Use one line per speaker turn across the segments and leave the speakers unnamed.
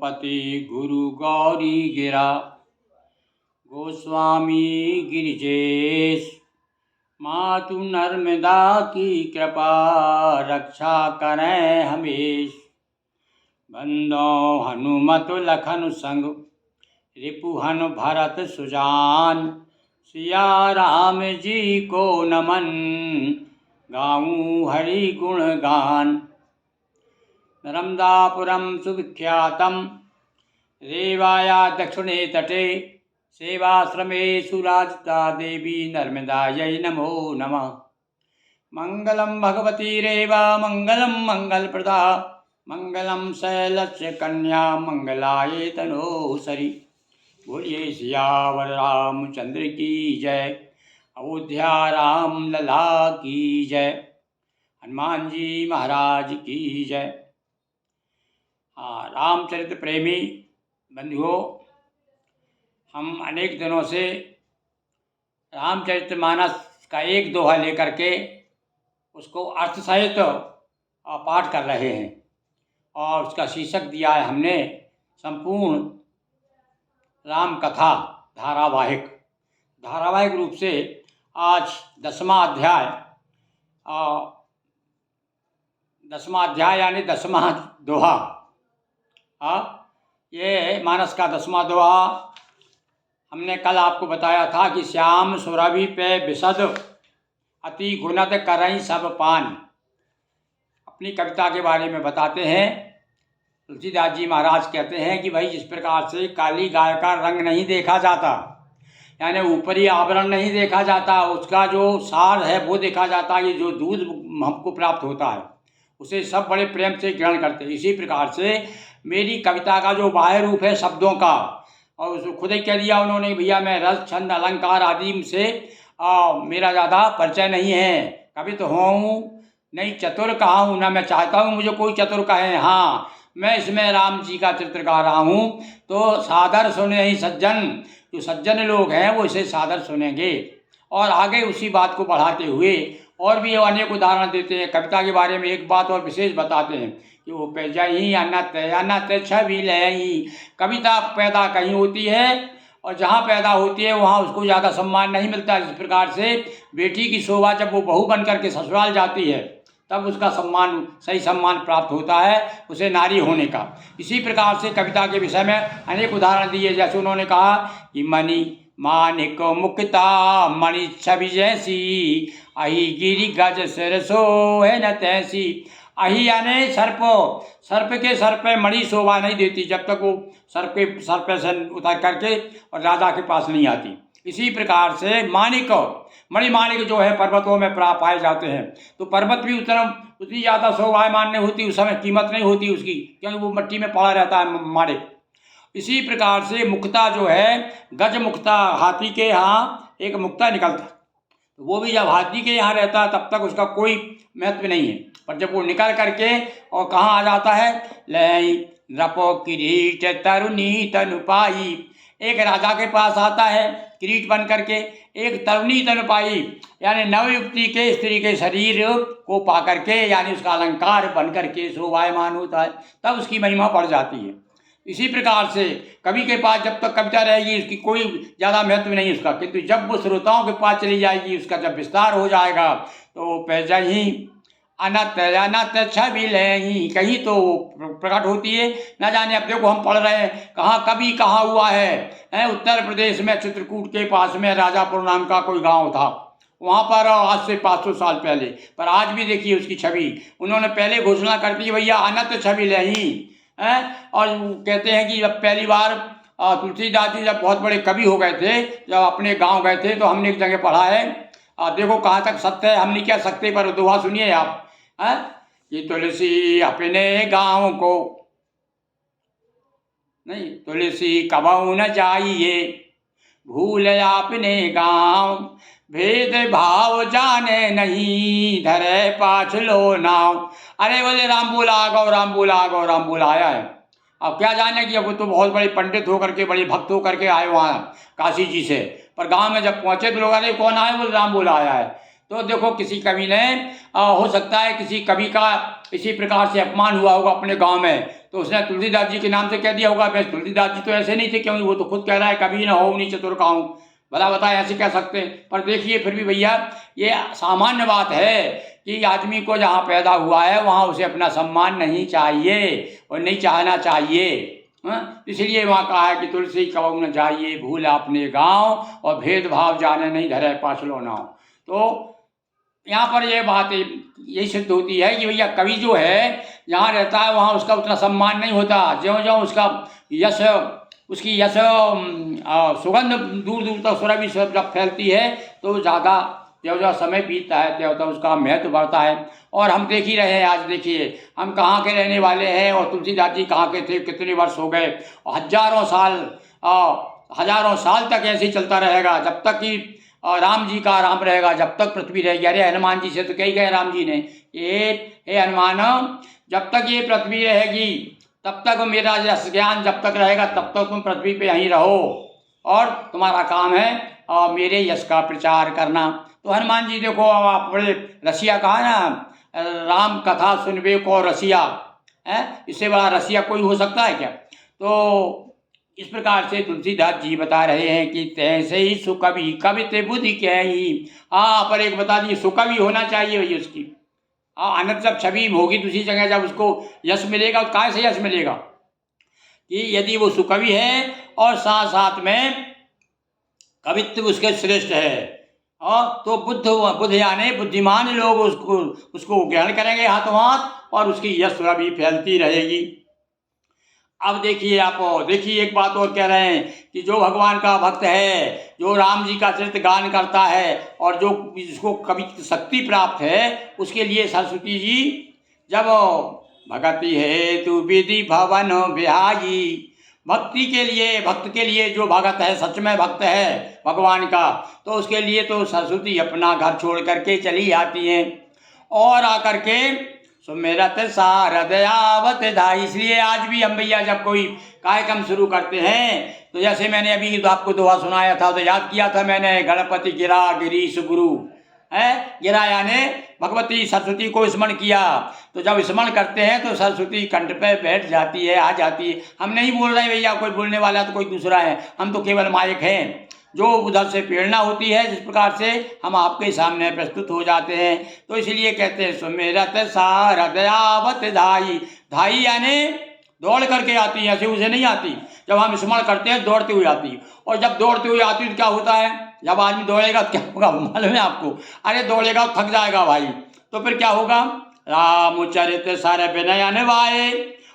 उमापति गुरु गौरी गिरा, गोस्वामी गिरिजेश, मातु नर्मदा की कृपा, रक्षा करें हमेश। बंदो हनुमत लखन संग, रिपुहन भरत सुजान, सिया राम जी को नमन, गाऊं हरि गुण गान। नर्मदापुरम सुविख्यातम, रेवाया दक्षिणे तटे, सेवाश्रमेषु राजता देवी नर्मदायै नमो नमः। मंगलम भगवती रेवा मंगलम मंगलप्रदा, मंगलम शैलस्य कन्या मंगलाये तनोसरी। बोलिए सियावर रामचंद्र की जय, अयोध्या राम लला की जय, हनुमान जी महाराज की जय। हाँ, रामचरित्र प्रेमी बंधुओं, हम अनेक दिनों से रामचरितमानस का एक दोहा लेकर के उसको अर्थ सहित पाठ कर रहे हैं और उसका शीर्षक दिया है हमने संपूर्ण राम कथा धारावाहिक रूप से। आज 10वां अध्याय यानी 10वां दोहा। ये मानस का 10वां दोहा। हमने कल आपको बताया था कि श्याम सुरभि पे विशद, अति गुणत करई सब पान। अपनी कविता के बारे में बताते हैं। तुलसीदास जी महाराज कहते हैं कि भाई, जिस प्रकार से काली गाय का रंग नहीं देखा जाता, यानी ऊपरी आवरण नहीं देखा जाता, उसका जो सार है वो देखा जाता, ये जो दूध हमको प्राप्त होता है उसे सब बड़े प्रेम से ग्रहण करते हैं। इसी प्रकार से मेरी कविता का जो बाह्य रूप है शब्दों का, और उसको खुद ही कह दिया उन्होंने, भैया मैं रस छंद अलंकार आदि से मेरा ज़्यादा परिचय नहीं है, कभी तो हूँ नहीं चतुर कहा हूँ, ना मैं चाहता हूँ मुझे कोई चतुर कहे। हाँ, मैं इसमें राम जी का चित्र गा रहा हूँ, तो सादर सुने ही सज्जन, जो सज्जन लोग हैं वो इसे सादर सुनेंगे। और आगे उसी बात को बढ़ाते हुए और भी अनेक उदाहरण देते हैं। कविता के बारे में एक बात और विशेष बताते हैं कि वो पैजाई अनत छवि लई। कविता पैदा कहीं होती है और जहाँ पैदा होती है वहाँ उसको ज़्यादा सम्मान नहीं मिलता। इस प्रकार से बेटी की शोभा जब वो बहू बन करके ससुराल जाती है तब उसका सही सम्मान प्राप्त होता है उसे नारी होने का। इसी प्रकार से कविता के विषय में अनेक उदाहरण दिए। जैसे उन्होंने कहा कि मणि मानिक मुक्ता मणि छवि जैसी, अहि गिरि गज सिर सोहे न तैसी। अहि यानी सर्प के सर पे मणि शोभा नहीं देती जब तक वो सर पे से उतार करके और राजा के पास नहीं आती। इसी प्रकार से मणिमाणिक जो है पर्वतों में पाए जाते हैं, तो पर्वत भी उतनी ज़्यादा शोभायमान नहीं होती, उस समय कीमत नहीं होती उसकी, क्योंकि वो मिट्टी में पड़ा रहता है माणिक। इसी प्रकार से मुक्ता जो है, गज मुक्ता, हाथी के यहाँ एक मुक्ता निकलता, तो वो भी जब हाथी के यहाँ रहता है तब तक उसका कोई महत्व नहीं है, पर जब वो निकल करके और कहाँ आ जाता है, लय नृपो किरीट तरुणी तनु पाई। एक राजा के पास आता है किरीट बन करके, एक तरुणी तनु पाई यानी नवयुक्ति के स्त्री के शरीर को पा करके, यानी उसका अलंकार बन करके शोभायमान होता है, तब उसकी महिमा बढ़ जाती है। इसी प्रकार से कवि के पास जब तक कविता रहेगी उसकी कोई ज़्यादा महत्व नहीं उसका, किंतु जब वो श्रोताओं के पास चली जाएगी, उसका जब विस्तार हो जाएगा, तो पैजही अनत छवि लई, कहीं तो प्रकट होती है। न जाने अब देखो हम पढ़ रहे हैं कहाँ कभी कहाँ हुआ है, उत्तर प्रदेश में चित्रकूट के पास में राजापुर नाम का कोई गांव था, वहाँ पर आज से 500 साल पहले, पर आज भी देखिए उसकी छवि उन्होंने पहले घोषणा कर दी, भैया अनंत छवि लही। और कहते हैं कि जब पहली बार तुलसीदास जी जब बहुत बड़े कवि हो गए थे, जब अपने गांव गए थे, तो हमने एक जगह पढ़ा है, देखो कहाँ तक सत्य है हम नहीं कह सकते, पर दोहा सुनिए आप। कि तुलसी अपने गांव को नहीं, तुलसी कबहु न जाइए, भूल आपने गांव, भेद भाव जाने नहीं, धरे पाछ लो नाव। अरे बोले राम बोला गौ राम बोला गौ राम बोला आया है। अब क्या जाने कि अब तो बहुत बड़े पंडित होकर के, बड़े भक्त होकर के आए वहाँ काशी जी से, पर गांव में जब पहुँचे तो लोग, अरे कौन आए, बोले राम बोला आया है। तो देखो किसी कवि ने हो सकता है किसी कवि का इसी प्रकार से अपमान हुआ होगा अपने गांव में, तो उसने तुलसीदास जी के नाम से कह दिया होगा। बस तुलसीदास जी तो ऐसे नहीं थे, क्योंकि वो तो खुद कह रहा है कवि न हो नी चतुर काहूँ, भला बताए ऐसे कह सकते हैं। पर देखिए फिर भी भैया ये सामान्य बात है कि आदमी को जहाँ पैदा हुआ है वहाँ उसे अपना सम्मान नहीं चाहिए और नहीं चाहना चाहिए। इसलिए वहाँ कहा है कि तुलसी कबहु न जाइए भूल अपने गाँव और भेदभाव जाने नहीं धरे पाछलो नाव। तो यहाँ पर ये बात यही सिद्ध होती है कि भैया कवि जो है जहाँ रहता है वहाँ उसका उतना सम्मान नहीं होता। ज्यों ज्यों उसका यश उसकी यश सुगंध दूर दूर तक सुरभि जब फैलती है तो ज़्यादा ज्यों ज्यों समय बीतता है त्यों त्यों उसका महत्व बढ़ता है। और हम देख ही रहे हैं, आज देखिए हम कहाँ के रहने वाले हैं और तुलसीदास जी कहाँ के थे, कितने वर्ष हो गए, हजारों साल तक ऐसे ही चलता रहेगा जब तक कि राम जी का राम रहेगा, जब तक पृथ्वी रहेगी। अरे हनुमान जी से तो कही गए राम जी ने, ये हे हनुमान जब तक ये पृथ्वी रहेगी तब तक मेरा यश ज्ञान जब तक रहेगा तब तक तुम पृथ्वी पे यहीं रहो और तुम्हारा काम है मेरे यश का प्रचार करना। तो हनुमान जी देखो, आप बड़े रसिया कहा ना, राम कथा सुनबे को रसिया है, इससे बड़ा रसिया कोई हो सकता है क्या। तो इस प्रकार से तुलसीदास जी बता रहे हैं कि तैसे ही सुकवि कविते बुद्धि क्या ही। पर एक बता दिए सुकवि होना चाहिए भैया उसकी। अनंत जब छवि होगी दूसरी जगह जब उसको यश मिलेगा तो कहाँ से यश मिलेगा कि यदि वो सुकवि है और साथ साथ में कवित्व उसके श्रेष्ठ है तो बुद्ध यानी बुद्धिमान लोग उसको ग्रहण करेंगे हाथों हाथ और उसकी यश भी फैलती रहेगी। अब देखिए आप देखिए एक बात और कह रहे हैं कि जो भगवान का भक्त है, जो राम जी का चरित्र गान करता है और जो जिसको कवि शक्ति प्राप्त है, उसके लिए सरस्वती जी जब भगति है तू विधि भवन बिहाई, भक्ति के लिए भक्त के लिए जो भगत है सच में भक्त है भगवान का, तो उसके लिए तो सरस्वती अपना घर छोड़ करके चली आती हैं और आकर के सुमेरत सारदयावत धाई। इसलिए आज भी हम भैया जब कोई कार्यक्रम शुरू करते हैं तो जैसे मैंने अभी तो आपको दोहा सुनाया था तो याद किया था मैंने, गणपति गिरा गिरीश गुरु है, गिरा यानी भगवती सरस्वती को स्मरण किया। तो जब स्मरण करते हैं तो सरस्वती कंठ पे बैठ जाती है, आ जाती है। हम नहीं बोल रहे भैया, कोई बोलने वाला तो कोई दूसरा है, हम तो केवल मायक हैं। जो उधर से प्रेरणा होती है जिस प्रकार से हम आपके सामने प्रस्तुत हो जाते हैं, तो इसलिए कहते हैं सुमेरत सारदयावत धाई। धाई यानी दौड़ करके आती है, ऐसे उसे नहीं आती। जब हम स्मरण करते हैं दौड़ते हुए आती, और जब दौड़ते हुए आती तो क्या होता है, जब आदमी दौड़ेगा तो क्या होगा मालूम है आपको। अरे दौड़ेगा तो थक जाएगा भाई, तो फिर क्या होगा, रामचरित सर विनय निभाए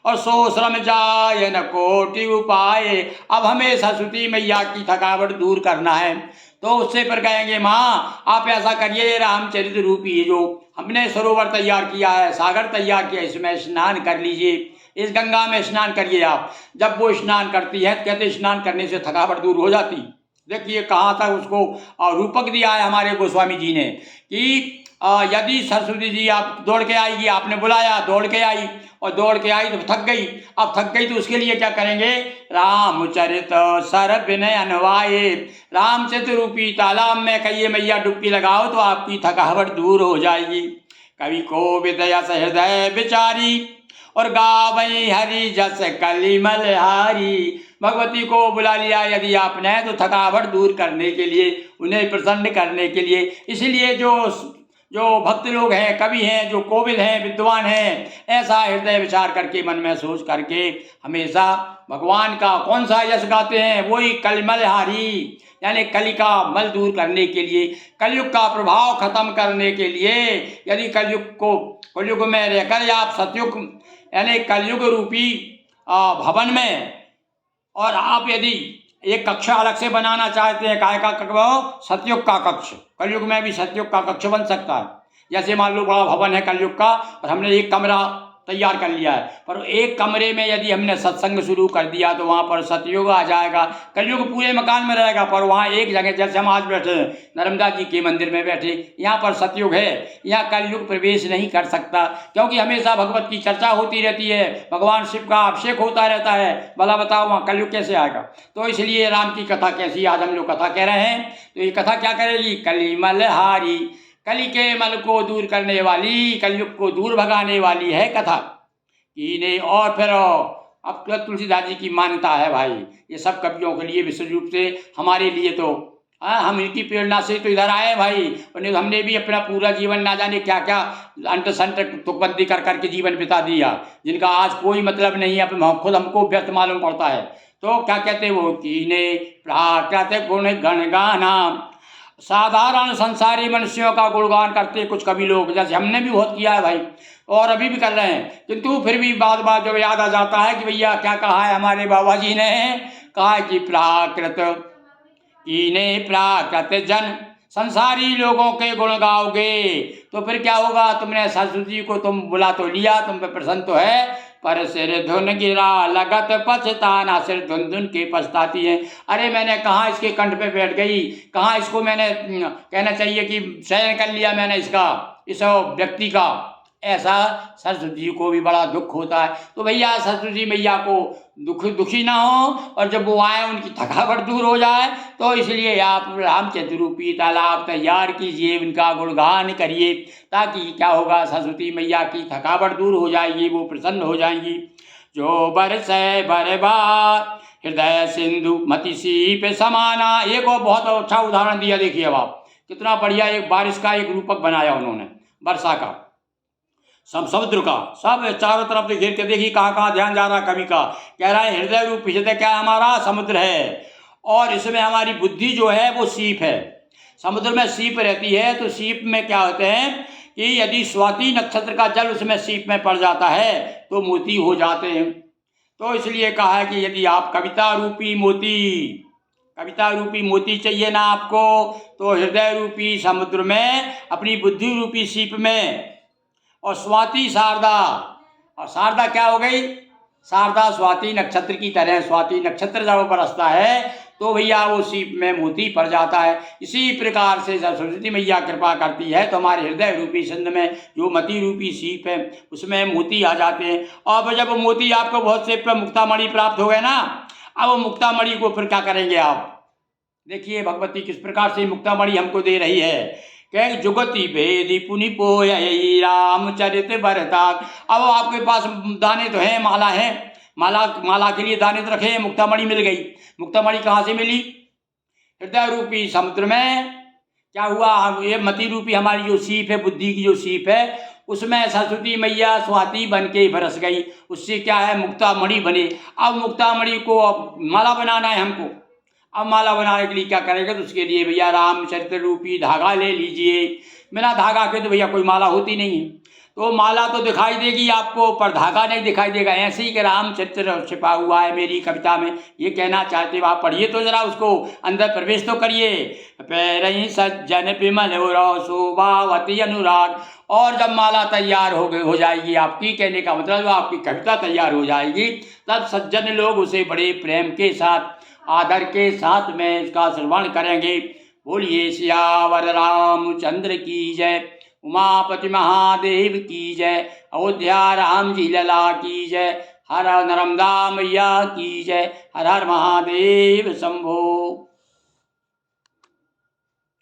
और सो श्रम जाय न कोटि उपाय। अब हमें सरस्वती मैया की थकावट दूर करना है तो उससे पर कहेंगे माँ आप ऐसा करिए, रामचरित रूपी जो हमने सरोवर तैयार किया है, सागर तैयार किया, इसमें स्नान कर लीजिए, इस गंगा में स्नान करिए आप। जब वो स्नान करती है कहते स्नान करने से थकावट दूर हो जाती। देखिए कहाँ तक उसको रूपक दिया है हमारे गोस्वामी जी ने कि यदि सरस्वती जी आप दौड़ के आएगी, आपने बुलाया दौड़ के आई और दौड़ के आई तो थक गई, अब थक गई तो उसके लिए क्या करेंगे, रामचरित सर विनय अनवाए, रामचरित रूपी तालाब में कहिए मैया डुबकी लगाओ तो आपकी थकावट दूर हो जाएगी। कवि को विदया हृदय विचारी और गावई हरि जस कलिमल हारी। भगवती को बुला लिया यदि आपने तो थकावट दूर करने के लिए, उन्हें प्रसन्न करने के लिए। इसलिए जो भक्त लोग हैं, कवि हैं, जो कोविद हैं, विद्वान हैं, ऐसा हृदय विचार करके मन में सोच करके हमेशा भगवान का कौन सा यश गाते हैं, वही कलिमल हारी यानी कली का मल दूर करने के लिए, कलयुग का प्रभाव खत्म करने के लिए। यदि कलयुग में रहकर आप सतयुग यानी कलयुग रूपी भवन में और आप यदि एक कक्षा अलग से बनाना चाहते हैं, काय का कक्ष, सतयुग का कक्ष, कलयुग में भी सतयुग का कक्ष बन सकता है। जैसे मान लो बड़ा भवन है कलयुग का और हमने एक कमरा तैयार कर लिया है, पर एक कमरे में यदि हमने सत्संग शुरू कर दिया तो वहाँ पर सतयुग आ जाएगा। कलयुग पूरे मकान में रहेगा पर वहाँ एक जगह, जैसे हम आज बैठे हैं नर्मदा जी के मंदिर में बैठे, यहाँ पर सतयुग है, यहाँ कलयुग प्रवेश नहीं कर सकता, क्योंकि हमेशा भगवत की चर्चा होती रहती है, भगवान शिव का अभिषेक होता रहता है। भला बताओ वहाँ कलयुग कैसे आएगा। तो इसलिए राम की कथा कैसी, आज हम लोग कथा कह रहे हैं तो ये कथा क्या करेगी, कलिमल हारी कलि के मल को दूर करने वाली, कलयुग को दूर भगाने वाली है कथा कीने। और फिर अब तो तुलसीदास जी की मान्यता है भाई, ये सब कवियों के लिए विशेष रूप से, हमारे लिए तो हम इनकी प्रेरणा से तो इधर आए भाई। और हमने भी अपना पूरा जीवन ना जाने क्या क्या अंट संट तुकबंदी कर करके जीवन बिता दिया, जिनका आज कोई मतलब नहीं है, अब खुद हमको व्यर्थ मालूम पड़ता है। तो क्या कहते हैं वो कीने प्राकृत गुण गणगाना, साधारण संसारी मनुष्यों का गुणगान करते कुछ कवि लोग, जैसे हमने भी बहुत किया है भाई और अभी भी कर रहे हैं। किंतु फिर भी बात बात जब याद आ जाता है कि भैया क्या कहा है हमारे बाबा जी ने, कहा कि प्राकृत कीने प्राकृत जन, संसारी लोगों के गुण गाओगे तो फिर क्या होगा, तुमने सरस्वती जी को तुम बुला तो लिया, तुम पे प्रसन्न तो है, पर सिर धुन गिरा लगत पछताना, सिर धुन धुन के पछताती है। अरे मैंने कहाँ इसके कंठ पे बैठ गई, कहाँ इसको मैंने कहना चाहिए कि शयन कर लिया मैंने इसका, इस व्यक्ति का। ऐसा सरस्वती जी को भी बड़ा दुख होता है। तो भैया सरस्वती मैया को दुखी ना हो, और जब वो आए उनकी थकावट दूर हो जाए, तो इसलिए आप रामचंद्र रूपी तालाब तैयार कीजिए, उनका गुणगान करिए, ताकि क्या होगा, सरस्वती मैया की थकावट दूर हो जाएगी, वो प्रसन्न हो जाएंगी। जो बरसै बरबार हृदय सिंधु मति सीप समाना, एक और बहुत अच्छा उदाहरण दिया, देखिए अब आप कितना बढ़िया एक बारिश का एक रूपक बनाया उन्होंने, वर्षा का, सब समुद्र का, सब चारों तरफ से घेर के देखिए कहाँ कहाँ ध्यान जा रहा कवि का। कह रहा है हृदय रूप हृदय क्या हमारा समुद्र है, और इसमें हमारी बुद्धि जो है वो सीप है। समुद्र में सीप रहती है, तो सीप में क्या होते हैं कि यदि स्वाति नक्षत्र का जल उसमें सीप में पड़ जाता है तो मोती हो जाते हैं। तो इसलिए कहा है कि यदि आप कविता रूपी मोती चाहिए ना आपको, तो हृदय रूपी समुद्र में, अपनी बुद्धि रूपी सीप में, और स्वाति शारदा, और शारदा क्या हो गई, शारदा स्वाति नक्षत्र की तरह, स्वाति नक्षत्र जब बरसता है तो भैया वो सीप में मोती पड़ जाता है। इसी प्रकार से जब सरस्वती मैया कृपा करती है तो हमारे हृदय रूपी सिंध में जो मति रूपी सीप है उसमें मोती आ जाते हैं। और जब मोती आपको बहुत से मुक्तामणि प्राप्त हो गए ना, अब वो मुक्तामणि को फिर क्या करेंगे आप, देखिए भगवती किस प्रकार से मुक्तामणि हमको दे रही है। कह जुगति भेदी पुनि पोय रामचरित बरताक। अब आपके पास दाने तो हैं, माला है, माला के लिए दाने तो रखे हैं, मुक्तामणि मिल गई। मुक्तामणि कहाँ से मिली, हृदय रूपी समुद्र में। क्या हुआ, ये मति रूपी हमारी जो सीप है, बुद्धि की जो सीप है, उसमें सरस्वती मैया स्वाति बन के बरस गई, उससे क्या है मुक्तामणि बने। अब मुक्तामणि को अब माला बनाना है हमको। अब माला बनाने के लिए क्या करेंगे, तो उसके लिए भैया रामचरित्र रूपी धागा ले लीजिए। बिना धागा के तो भैया कोई माला होती नहीं है। तो माला तो दिखाई देगी आपको, पर धागा नहीं दिखाई देगा। ऐसे ही कि रामचरित्र छिपा हुआ है मेरी कविता में, ये कहना चाहते हो आप। पढ़िए तो जरा, उसको अंदर प्रवेश तो करिए। पैरई सज्जन विमल शोभावती अनुराग। और जब माला तैयार हो जाएगी आपकी, कहने का मतलब आपकी कविता तैयार हो जाएगी, तब सज्जन लोग उसे बड़े प्रेम के साथ, आदर के साथ में इसका श्रवण करेंगे। बोलिए सियावर रामचंद्र की जय, उमापति महादेव की जय, अयोध्या राम जी लला की जय, हर नर्मदा मैया की जय, हर हर महादेव शंभो।